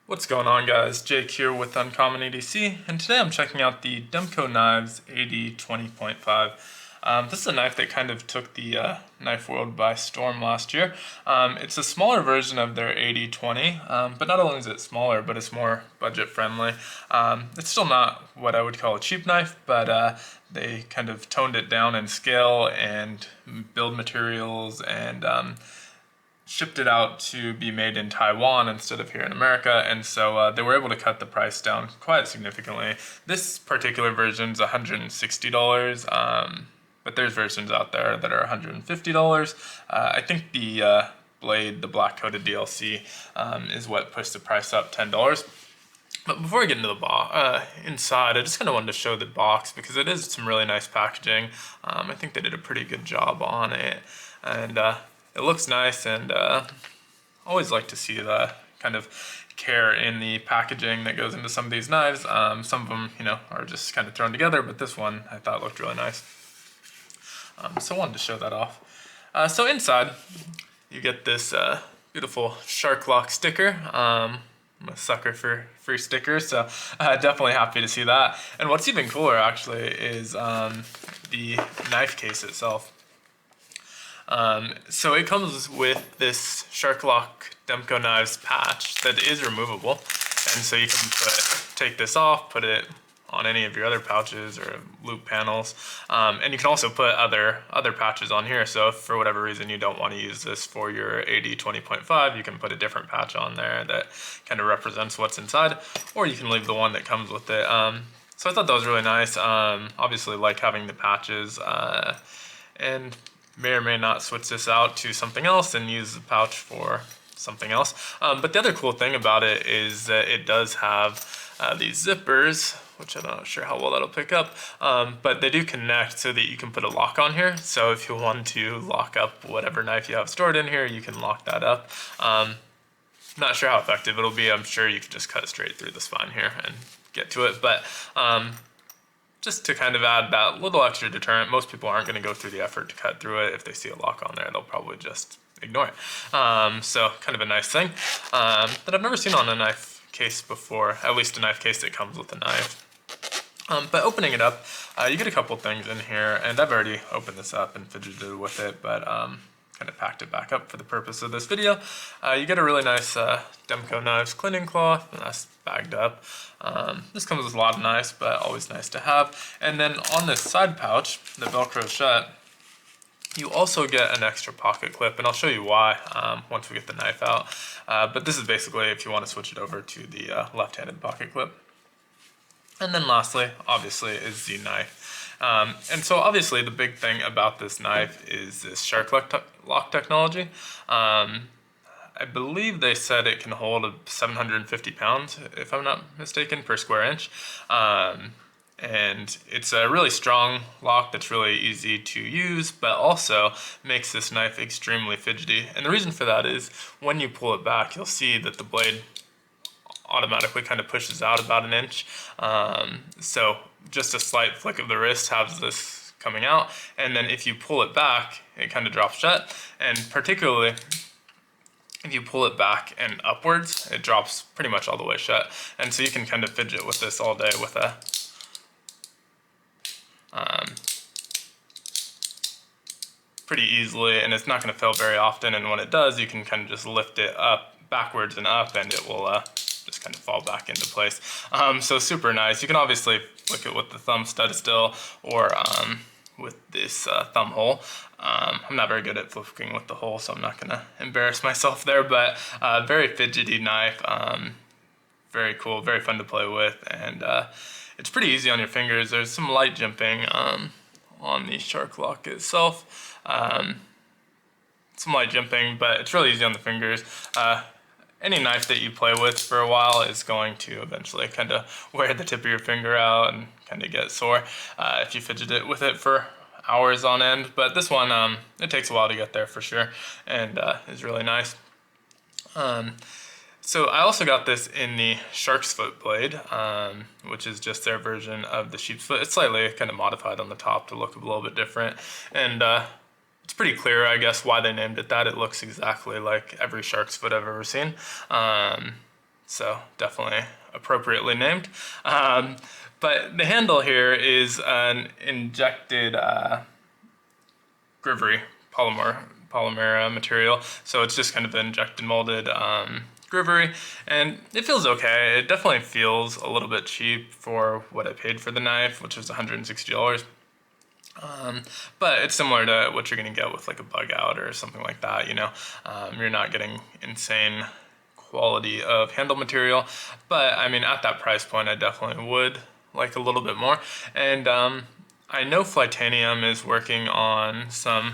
What's going on, guys? Jake here with Uncommon ADC, and today I'm checking out the Demko Knives AD20.5. This is a knife that kind of took the knife world by storm last year. It's a smaller version of their AD20, but not only is it smaller, but it's more budget friendly. It's still not what I would call a cheap knife, but they kind of toned it down in scale and build materials and shipped it out to be made in Taiwan instead of here in America, and so they were able to cut the price down quite significantly. This particular version is $160, but there's versions out there that are $150. I think the blade, the black coated DLC, is what pushed the price up $10. But before I get into the inside, I just kind of wanted to show the box because it is some really nice packaging. I think they did a pretty good job on it, and it looks nice, and always like to see the kind of care in the packaging that goes into some of these knives. Some of them, are just kind of thrown together, but this one I thought looked really nice. So I wanted to show that off. So inside, you get this beautiful shark lock sticker. I'm a sucker for free stickers, so definitely happy to see that. And what's even cooler, actually, is the knife case itself. So it comes with this Shark Lock Demko Knives patch that is removable, and so you can take this off, put it on any of your other pouches or loop panels, and you can also put other patches on here. So if for whatever reason you don't want to use this for your AD20.5, you can put a different patch on there that kind of represents what's inside, or you can leave the one that comes with it. So I thought that was really nice. Obviously like having the patches, and may or may not switch this out to something else and use the pouch for something else. But the other cool thing about it is that it does have these zippers, which I'm not sure how well that'll pick up, but they do connect so that you can put a lock on here. So if you want to lock up whatever knife you have stored in here, you can lock that up. Not sure how effective it'll be. I'm sure you can just cut it straight through the spine here and get to it, but just to kind of add that little extra deterrent. Most people aren't going to go through the effort to cut through it. If they see a lock on there, they'll probably just ignore it. So kind of a nice thing that I've never seen on a knife case before, at least a knife case that comes with a knife. But opening it up, you get a couple things in here, and I've already opened this up and fidgeted with it, but kind of packed it back up for the purpose of this video. You get a really nice Demko Knives cleaning cloth, and that's bagged up. This comes with a lot of knives, but always nice to have. And then on this side pouch, the Velcro shut, you also get an extra pocket clip, and I'll show you why once we get the knife out. But this is basically if you want to switch it over to the left-handed pocket clip. And then lastly, obviously, is the knife. And so obviously the big thing about this knife is this shark lock technology. I believe they said it can hold 750 pounds, if I'm not mistaken, per square inch. And it's a really strong lock that's really easy to use, but also makes this knife extremely fidgety. And the reason for that is when you pull it back, you'll see that the blade automatically kind of pushes out about an inch. So just a slight flick of the wrist has this coming out, and then if you pull it back, it kind of drops shut. And particularly if you pull it back and upwards, it drops pretty much all the way shut. And so you can kind of fidget with this all day with a pretty easily, and it's not going to fail very often. And when it does, you can kind of just lift it up backwards and up, and it will just kind of fall back into place. So super nice. You can obviously flick it with the thumb stud still, or with this thumb hole. I'm not very good at flicking with the hole, so I'm not gonna embarrass myself there, but very fidgety knife, very cool, very fun to play with, and it's pretty easy on your fingers. There's some light jimping on the shark lock itself. Some light jimping, but it's really easy on the fingers. Any knife that you play with for a while is going to eventually kind of wear the tip of your finger out and kind of get sore if you fidget it with it for hours on end. But this one, it takes a while to get there for sure, and is really nice. So I also got this in the shark's foot blade, which is just their version of the sheep's foot. It's slightly kind of modified on the top to look a little bit different, and it's pretty clear, I guess, why they named it that. It looks exactly like every shark's foot I've ever seen. So definitely appropriately named. But the handle here is an injected Grivery polymer material. So it's just kind of an injected molded Grivery, and it feels okay. It definitely feels a little bit cheap for what I paid for the knife, which was $160. But it's similar to what you're going to get with like a bug out or something like that, you know. You're not getting insane quality of handle material, but I mean, at that price point, I definitely would like a little bit more. And I know Flytanium is working on some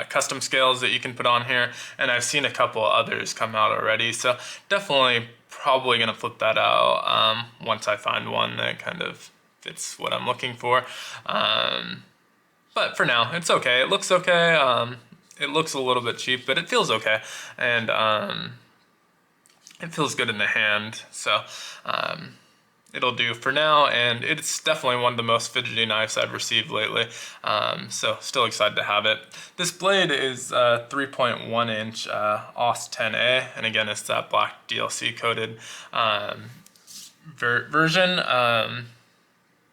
custom scales that you can put on here, and I've seen a couple others come out already, so definitely probably going to flip that out once I find one that kind of fits what I'm looking for. But for now, it's okay. It looks okay. It looks a little bit cheap, but it feels okay, and it feels good in the hand, so it'll do for now, and it's definitely one of the most fidgety knives I've received lately, so still excited to have it. This blade is 3.1 inch AUS 10A, and again, it's that black DLC coated version.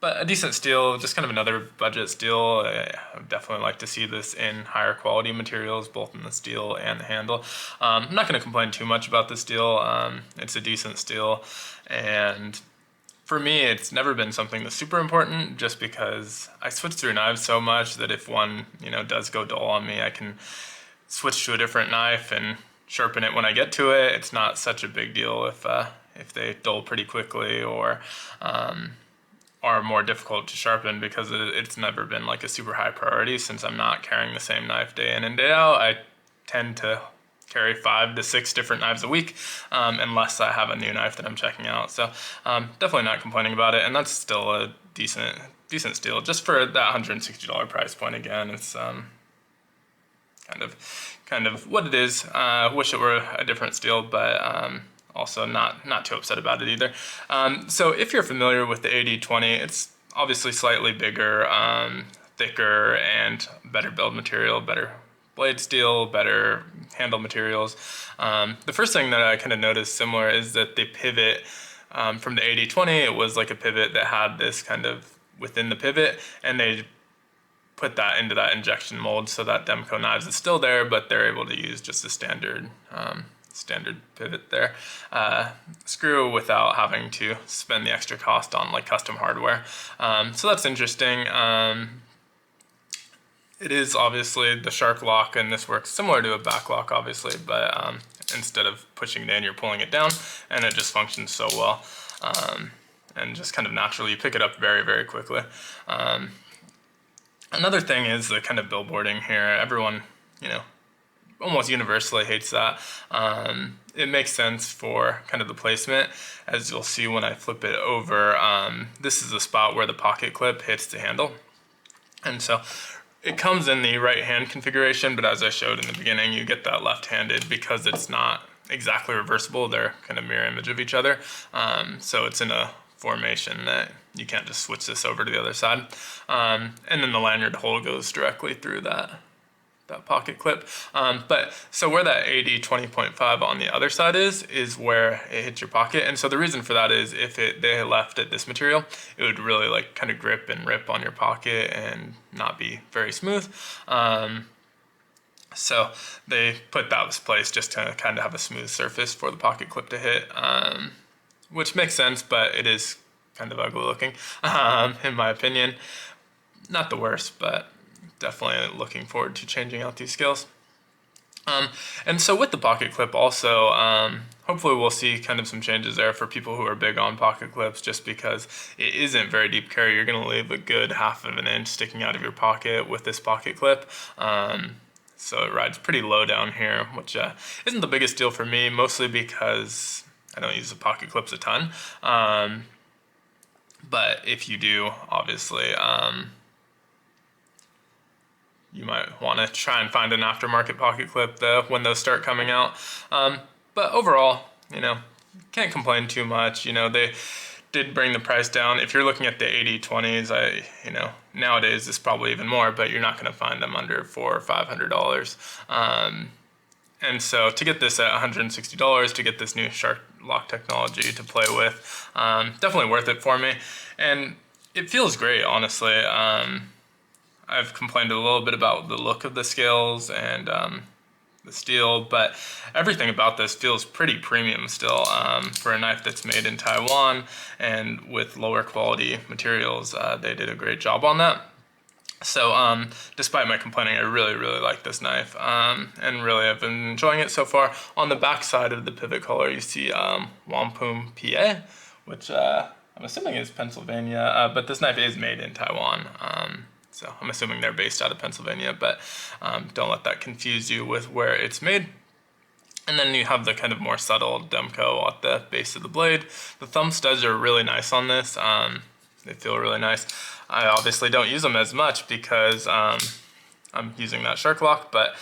But a decent steel, just kind of another budget steel. I would definitely like to see this in higher quality materials, both in the steel and the handle. I'm not going to complain too much about the steel. It's a decent steel, and for me, it's never been something that's super important, just because I switch through knives so much that if one, you know, does go dull on me, I can switch to a different knife and sharpen it when I get to it. It's not such a big deal if they dull pretty quickly or are more difficult to sharpen, because it's never been like a super high priority. Since I'm not carrying the same knife day in and day out, I tend to carry 5 to 6 different knives a week, unless I have a new knife that I'm checking out. So definitely not complaining about it, and that's still a decent steal just for that $160 price point. Again, it's kind of what it is. Wish it were a different steel, but also not too upset about it either. So if you're familiar with the AD20, it's obviously slightly bigger, thicker, and better build material, better blade steel, better handle materials. The first thing that I kind of noticed similar is that the pivot from the AD20, it was like a pivot that had this kind of within the pivot, and they put that into that injection mold, so that Demko knives is still there, but they're able to use just a standard pivot there, screw, without having to spend the extra cost on like custom hardware. So that's interesting. It is obviously the shark lock, and this works similar to a back lock, obviously, but instead of pushing it in, you're pulling it down, and it just functions so well. And just kind of naturally, you pick it up very, very quickly. Another thing is the kind of billboarding here. Everyone, you know, almost universally hates that. It makes sense for kind of the placement, as you'll see when I flip it over. This is the spot where the pocket clip hits the handle, and so it comes in the right hand configuration, but as I showed in the beginning, you get that left-handed because it's not exactly reversible. They're kind of mirror image of each other, so it's in a formation that you can't just switch this over to the other side. And then the lanyard hole goes directly through that pocket clip. But so where that AD20.5 on the other side is where it hits your pocket. And so the reason for that is if they left it this material, it would really like kind of grip and rip on your pocket and not be very smooth. So they put that in place just to kind of have a smooth surface for the pocket clip to hit, which makes sense, but it is kind of ugly looking, in my opinion. Not the worst, but definitely looking forward to changing out these scales. And so with the pocket clip also, hopefully we'll see kind of some changes there for people who are big on pocket clips, just because it isn't very deep carry. You're going to leave a good 1/2 inch sticking out of your pocket with this pocket clip. So it rides pretty low down here, which isn't the biggest deal for me, mostly because I don't use the pocket clips a ton. But if you do, obviously, you might want to try and find an aftermarket pocket clip when those start coming out. But overall, you know, can't complain too much. You know, they did bring the price down. If you're looking at the AD20s, you know, nowadays it's probably even more, but you're not going to find them under $400 or $500. And so to get this at $160, to get this new shark lock technology to play with, definitely worth it for me. And it feels great, honestly. I've complained a little bit about the look of the scales and the steel, but everything about this feels pretty premium still for a knife that's made in Taiwan and with lower quality materials. They did a great job on that. So despite my complaining, I really like this knife, and really I've been enjoying it so far. On the back side of the pivot collar, you see Wampum, PA, which I'm assuming is Pennsylvania, but this knife is made in Taiwan. So I'm assuming they're based out of Pennsylvania, but don't let that confuse you with where it's made. And then you have the kind of more subtle Demko at the base of the blade. The thumb studs are really nice on this. They feel really nice. I obviously don't use them as much because I'm using that shark lock, but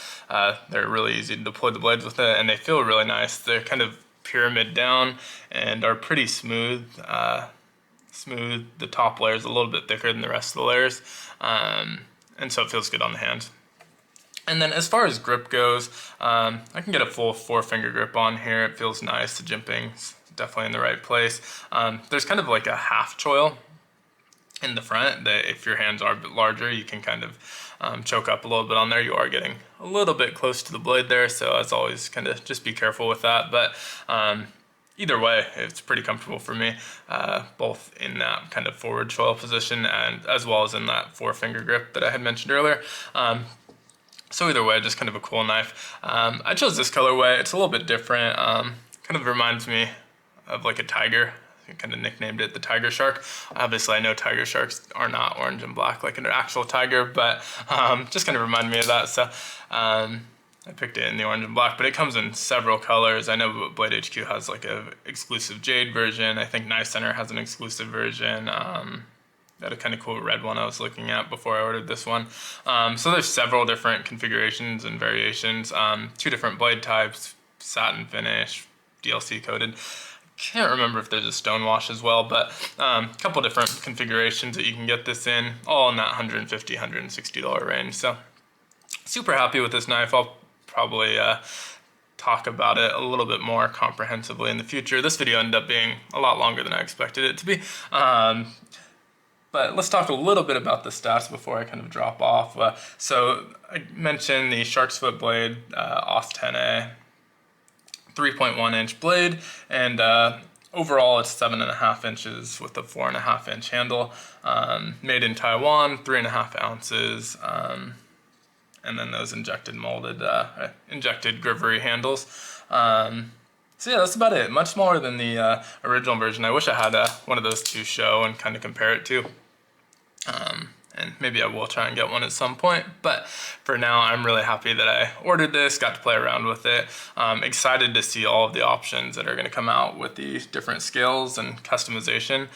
they're really easy to deploy the blades with it, and they feel really nice. They're kind of pyramid down and are pretty smooth. The top layer is a little bit thicker than the rest of the layers, and so it feels good on the hand. And then as far as grip goes, I can get a full 4-finger grip on here. It feels nice. The jimping's definitely in the right place. There's kind of like a half choil in the front that if your hands are a bit larger, you can kind of choke up a little bit on there. You are getting a little bit close to the blade there, so as always, kind of just be careful with that. But either way, it's pretty comfortable for me, both in that kind of forward choil position and as well as in that 4-finger grip that I had mentioned earlier. So either way, just kind of a cool knife. I chose this colorway. It's a little bit different. Kind of reminds me of like a tiger. I kind of nicknamed it the tiger shark. Obviously, I know tiger sharks are not orange and black like an actual tiger, but just kind of reminded me of that. So I picked it in the orange and black, but it comes in several colors. I know Blade HQ has like a exclusive jade version. I think Knife Center has an exclusive version. That a kind of cool red one I was looking at before I ordered this one. So there's several different configurations and variations. 2 different blade types, satin finish, DLC coated. Can't remember if there's a stonewash as well, but a couple different configurations that you can get this in, all in that $150, $160 range. So super happy with this knife. I'll probably talk about it a little bit more comprehensively in the future. This video ended up being a lot longer than I expected it to be. But let's talk a little bit about the stats before I kind of drop off. So I mentioned the shark's foot blade, OS 10A, 3.1 inch blade, and overall it's 7.5 inches with a 4.5 inch handle, made in Taiwan, 3.5 ounces, and then those injected Grivery handles. So yeah, that's about it. Much smaller than the original version. I wish I had one of those to show and kind of compare it to. And maybe I will try and get one at some point, but for now I'm really happy that I ordered this, got to play around with it. Excited to see all of the options that are going to come out with the different scales and customization.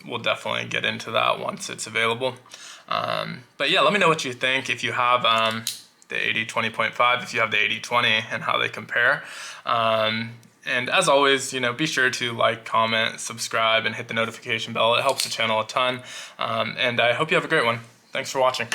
We'll definitely get into that once it's available. But yeah, let me know what you think. If you have the AD20.5, if you have the AD20 and how they compare. And as always, be sure to like, comment, subscribe, and hit the notification bell. It helps the channel a ton. And I hope you have a great one. Thanks for watching.